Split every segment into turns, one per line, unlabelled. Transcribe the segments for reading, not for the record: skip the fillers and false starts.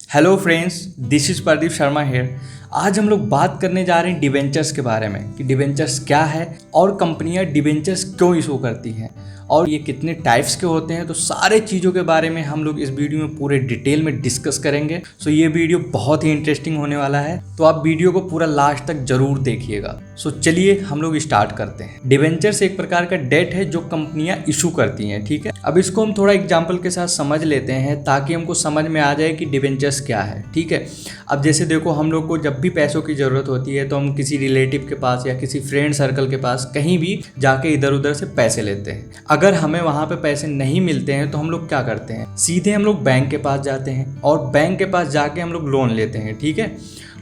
Hello friends, this is Pradeep Sharma here. आज हम लोग बात करने जा रहे हैं डिबेंचर्स के बारे में कि डिबेंचर्स क्या है और कंपनियां डिबेंचर्स क्यों इशू करती हैं और ये कितने टाइप्स के होते हैं। तो सारे चीज़ों के बारे में हम लोग इस वीडियो में पूरे डिटेल में डिस्कस करेंगे। सो ये वीडियो बहुत ही इंटरेस्टिंग होने वाला है, तो आप वीडियो को पूरा लास्ट तक जरूर देखिएगा। सो चलिए हम लोग स्टार्ट करते हैं। डिबेंचर्स एक प्रकार का डेट है जो कंपनियां इशू करती हैं, ठीक है। अब इसको हम थोड़ा एग्जाम्पल के साथ समझ लेते हैं ताकि हमको समझ में आ जाए कि डिबेंचर्स क्या है, ठीक है। अब जैसे देखो, हम लोग को जब भी पैसों की ज़रूरत होती है तो हम किसी रिलेटिव के पास या किसी फ्रेंड सर्कल के पास कहीं भी जाके इधर उधर से पैसे लेते हैं। अगर हमें वहाँ पे पैसे नहीं मिलते हैं तो हम लोग क्या करते हैं, सीधे हम लोग बैंक के पास जाते हैं और बैंक के पास जाके हम लोग लोन लेते हैं, ठीक है।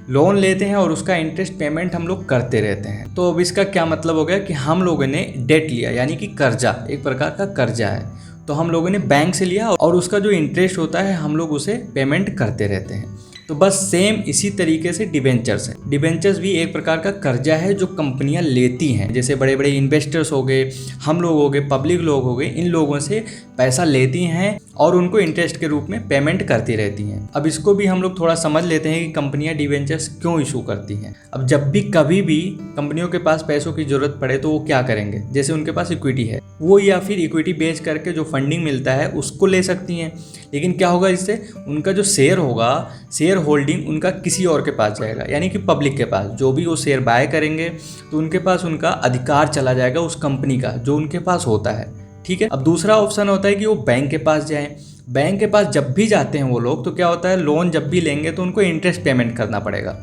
लोन लेते हैं और उसका इंटरेस्ट पेमेंट हम लोग करते रहते हैं। तो अब इसका क्या मतलब हो गया कि हम लोगों ने डेट लिया, यानी कि कर्जा, एक प्रकार का कर्जा है। तो हम लोगों ने बैंक से लिया और उसका जो इंटरेस्ट होता है हम लोग उसे पेमेंट करते रहते हैं। तो बस सेम इसी तरीके से डिबेंचर्स है। डिबेंचर्स भी एक प्रकार का कर्जा है जो कंपनियां लेती हैं। जैसे बड़े बड़े इन्वेस्टर्स हो गए, हम लोग हो गए, पब्लिक लोग हो गए, इन लोगों से पैसा लेती हैं और उनको इंटरेस्ट के रूप में पेमेंट करती रहती हैं। अब इसको भी हम लोग थोड़ा समझ लेते हैं कि कंपनियां डिबेंचर्स क्यों इशू करती हैं। अब जब भी कभी भी कंपनियों के पास पैसों की जरूरत पड़े तो वो क्या करेंगे, जैसे उनके पास इक्विटी है, वो या फिर इक्विटी बेच करके जो फंडिंग मिलता है उसको ले सकती हैं। लेकिन क्या होगा, इससे उनका जो शेयर होगा, शेयर होल्डिंग उनका किसी और के पास जाएगा, यानी कि पब्लिक के पास। जो भी वो शेयर बाय करेंगे तो उनके पास उनका अधिकार चला जाएगा उस कंपनी का जो उनके पास होता है, ठीक है। अब दूसरा ऑप्शन होता है कि वो बैंक के पास जाएं। बैंक के पास जब भी जाते हैं वो लोग, तो क्या होता है, लोन जब भी लेंगे तो उनको इंटरेस्ट पेमेंट करना पड़ेगा।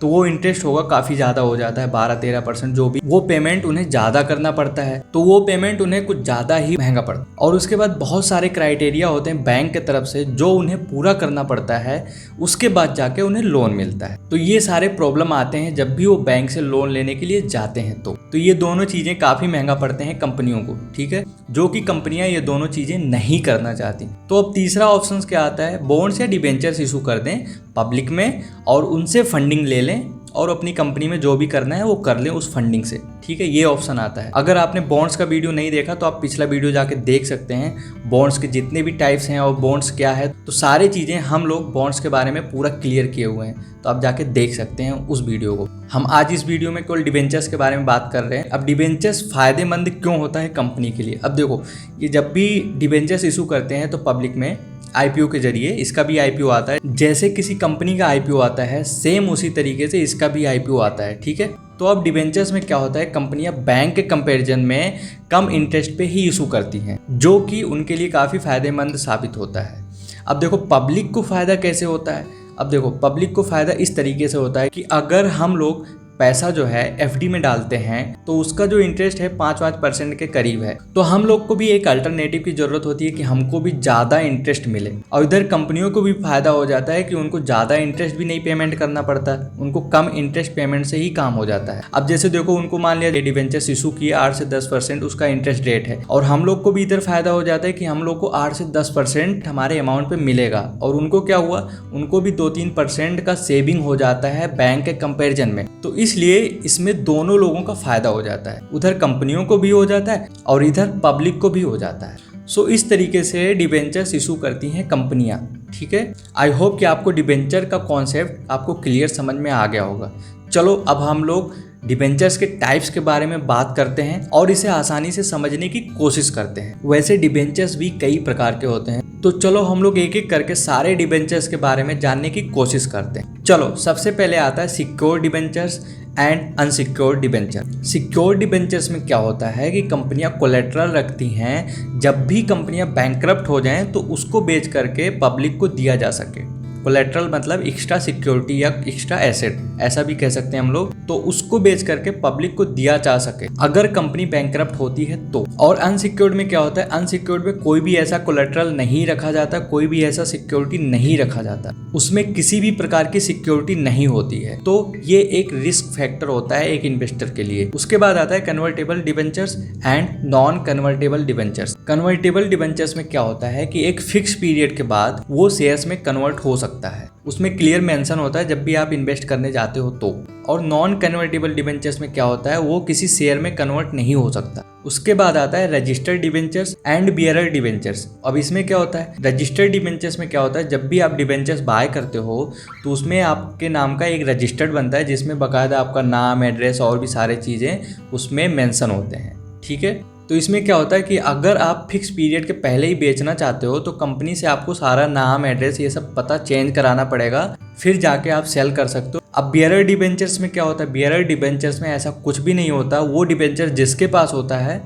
तो वो इंटरेस्ट होगा काफ़ी ज़्यादा हो जाता है, 12-13%, जो भी वो पेमेंट उन्हें ज़्यादा करना पड़ता है। तो वो पेमेंट उन्हें कुछ ज़्यादा ही महंगा पड़ता है। और उसके बाद बहुत सारे क्राइटेरिया होते हैं बैंक की तरफ से जो उन्हें पूरा करना पड़ता है, उसके बाद जाके उन्हें लोन मिलता है। तो ये सारे प्रॉब्लम आते हैं जब भी वो बैंक से लोन लेने के लिए जाते हैं। तो ये दोनों चीज़ें काफ़ी महंगा पड़ते हैं कंपनियों को, ठीक है, जो कि कंपनियां ये दोनों चीज़ें नहीं करना चाहती। तो अब तीसरा ऑप्शन क्या आता है, बॉन्ड्स या डिबेंचर्स इशू कर दें पब्लिक में और उनसे फंडिंग ले लें और अपनी कंपनी में जो भी करना है वो कर लें उस फंडिंग से, ठीक है। ये ऑप्शन आता है। अगर आपने बॉन्ड्स का वीडियो नहीं देखा तो आप पिछला वीडियो जाके देख सकते हैं। बॉन्ड्स के जितने भी टाइप्स हैं और बॉन्ड्स क्या है, तो सारी चीज़ें हम लोग बॉन्ड्स के बारे में पूरा क्लियर किए हुए हैं, तो आप जाके देख सकते हैं उस वीडियो को। हम आज इस वीडियो में केवल डिबेंचर्स के बारे में बात कर रहे हैं। अब डिबेंचर्स फायदेमंद क्यों होता है कंपनी के लिए। अब देखो, ये जब भी डिबेंचर्स इशू करते हैं तो पब्लिक में आईपीओ के जरिए इसका भी आईपीओ आता है। जैसे किसी कंपनी का आईपीओ आता है, सेम उसी तरीके से इसका भी आईपीओ आता है, ठीक है। तो अब डिबेंचर्स में क्या होता है, कंपनियां बैंक के कंपैरिजन में कम इंटरेस्ट पे ही इशू करती हैं, जो कि उनके लिए काफ़ी फायदेमंद साबित होता है। अब देखो, पब्लिक को फ़ायदा कैसे होता है। अब देखो, पब्लिक को फ़ायदा इस तरीके से होता है कि अगर हम लोग पैसा जो है एफडी में डालते हैं तो उसका जो इंटरेस्ट है 5% के करीब है। तो हम लोग को भी एक अल्टरनेटिव की जरूरत होती है कि हमको भी ज़्यादा इंटरेस्ट मिले। और इधर कंपनियों को भी फायदा हो जाता है कि उनको ज़्यादा इंटरेस्ट भी नहीं पेमेंट करना पड़ता, उनको कम इंटरेस्ट पेमेंट से ही काम हो जाता है। अब जैसे देखो, उनको मान लिया डिबेंचर्स इशू किया, 8 से 10% उसका इंटरेस्ट रेट है, और हम लोग को भी इधर फायदा हो जाता है कि हम लोग को 8 से 10% हमारे अमाउंट पे मिलेगा। और उनको क्या हुआ, उनको भी 2-3% का सेविंग हो जाता है बैंक के कंपेरिजन में। तो इसलिए इसमें दोनों लोगों का फायदा हो जाता है, उधर कंपनियों को भी हो जाता है और इधर पब्लिक को भी हो जाता है। सो इस तरीके से डिबेंचर्स इशू करती हैं कंपनियां, ठीक है। आई होप कि आपको डिबेंचर का कॉन्सेप्ट आपको क्लियर समझ में आ गया होगा। चलो अब हम लोग डिबेंचर्स के टाइप्स के बारे में बात करते हैं और इसे आसानी से समझने की कोशिश करते हैं। वैसे डिबेंचर्स भी कई प्रकार के होते हैं, तो चलो हम लोग एक एक करके सारे डिबेंचर्स के बारे में जानने की कोशिश करते हैं। चलो सबसे पहले आता है secure debentures and unsecured debenture. Secure debentures में क्या होता है कि कंपनियां कोलेट्रल रखती हैं, जब भी कंपनियां बैंकरप्ट हो जाएं तो उसको बेच करके पब्लिक को दिया जा सके। कोलेट्रल मतलब एक्स्ट्रा सिक्योरिटी या एक्स्ट्रा एसेट, ऐसा भी कह सकते हैं हम लोग। तो उसको बेच करके पब्लिक को दिया जा सके अगर कंपनी बैंकरप्ट होती है तो। और अनसिक्योर्ड में क्या होता है, अनसिक्योर्ड में कोई भी ऐसा कोलेट्रल नहीं रखा जाता, कोई भी ऐसा सिक्योरिटी नहीं रखा जाता, उसमें किसी भी प्रकार की सिक्योरिटी नहीं होती है। तो ये एक रिस्क फैक्टर होता है एक इन्वेस्टर के लिए। उसके बाद आता है convertible debentures and non convertible debentures. Convertible debentures में क्या होता है कि एक फिक्स पीरियड के बाद वो शेयर्स में कन्वर्ट हो सकता है, उसमें क्लियर मेंशन होता है जब भी आप इन्वेस्ट करने जाते हो तो। और नॉन कन्वर्टेबल डिबेंचर्स में क्या होता है, वो किसी शेयर में कन्वर्ट नहीं हो सकता। उसके बाद आता है registered debentures and bearer debentures. अब इसमें क्या होता है, रजिस्टर्ड डिबेंचर्स में क्या होता है, जब भी आप डिबेंचर्स बाय करते हो तो उसमें आपके नाम का एक रजिस्टर्ड बनता है जिसमें बाकायदा आपका नाम, एड्रेस और भी सारे चीज़ें उसमें मेंशन होते हैं। ठीक है, तो इसमें क्या होता है कि अगर आप फिक्स पीरियड के पहले ही बेचना चाहते हो तो कंपनी से आपको सारा नाम, एड्रेस, ये सब पता चेंज कराना पड़ेगा, फिर जाके आप सेल कर सकते हो। अब बियरर डिबेंचर्स में क्या होता है, बियरर डिबेंचर्स में ऐसा कुछ भी नहीं होता, वो डिबेंचर जिसके पास होता है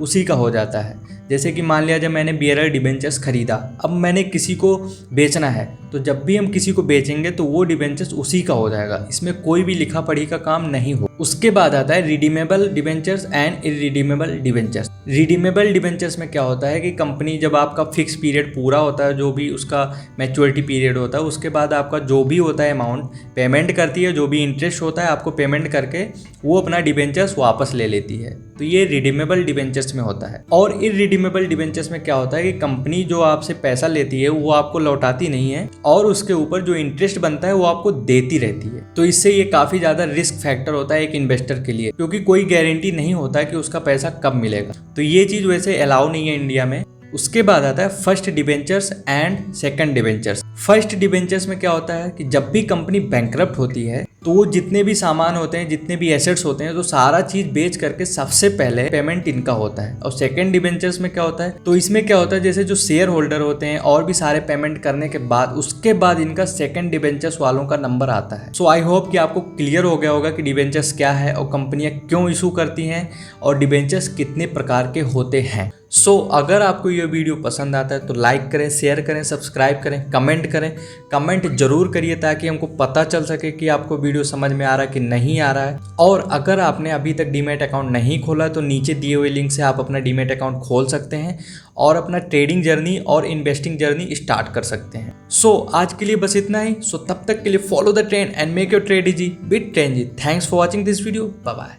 उसी का हो जाता है। जैसे कि मान लिया जब मैंने बियरर डिबेंचर्स खरीदा, अब मैंने किसी को बेचना है, तो जब भी हम किसी को बेचेंगे तो वो डिबेंचर्स उसी का हो जाएगा, इसमें कोई भी लिखा पढ़ी का काम नहीं हो। उसके बाद आता है redeemable debentures and irredeemable debentures. Redeemable debentures में क्या होता है कि कंपनी जब आपका फिक्स पीरियड पूरा होता है, जो भी उसका मैच्योरिटी पीरियड होता है, उसके बाद आपका जो भी होता है अमाउंट पेमेंट करती है, जो भी इंटरेस्ट होता है आपको पेमेंट करके वो अपना डिबेंचर्स वापस ले लेती है। तो ये रिडीमेबल डिबेंचर्स में होता है। और इररिडीमेबल डिबेंचर्स में क्या होता है कि कंपनी जो आपसे पैसा लेती है वो आपको लौटाती नहीं है और उसके ऊपर जो इंटरेस्ट बनता है वो आपको देती रहती है। तो इससे ये काफी ज्यादा रिस्क फैक्टर होता है एक इन्वेस्टर के लिए, क्योंकि कोई गारंटी नहीं होता कि उसका पैसा कब मिलेगा। तो ये चीज वैसे अलाउ नहीं है इंडिया में। उसके बाद आता है first debentures and second debentures. First debentures में क्या होता है कि जब भी कंपनी बैंकरप्ट होती है तो वो जितने भी सामान होते हैं, जितने भी एसेट्स होते हैं, तो सारा चीज बेच करके सबसे पहले पेमेंट इनका होता है। और सेकंड डिबेंचर्स में क्या होता है, तो इसमें क्या होता है जैसे जो शेयर होल्डर होते हैं और भी सारे पेमेंट करने के बाद उसके बाद इनका सेकंड डिबेंचर्स वालों का नंबर आता है। सो आई होप कि आपको क्लियर हो गया होगा कि डिबेंचर्स क्या है और कंपनियां क्यों इशू करती हैं और डिबेंचर्स कितने प्रकार के होते हैं। सो अगर आपको ये वीडियो पसंद आता है तो लाइक करें, शेयर करें, सब्सक्राइब करें, कमेंट करें। कमेंट जरूर करिए ताकि हमको पता चल सके कि आपको वीडियो समझ में आ रहा है कि नहीं आ रहा है। और अगर आपने अभी तक डीमैट अकाउंट नहीं खोला तो नीचे दिए हुए लिंक से आप अपना डीमैट अकाउंट खोल सकते हैं और अपना ट्रेडिंग जर्नी और इन्वेस्टिंग जर्नी स्टार्ट कर सकते हैं। सो आज के लिए बस इतना ही। सो तब तक के लिए follow the trend and make your trade easy with trend ji. Thanks for watching this video. Bye bye.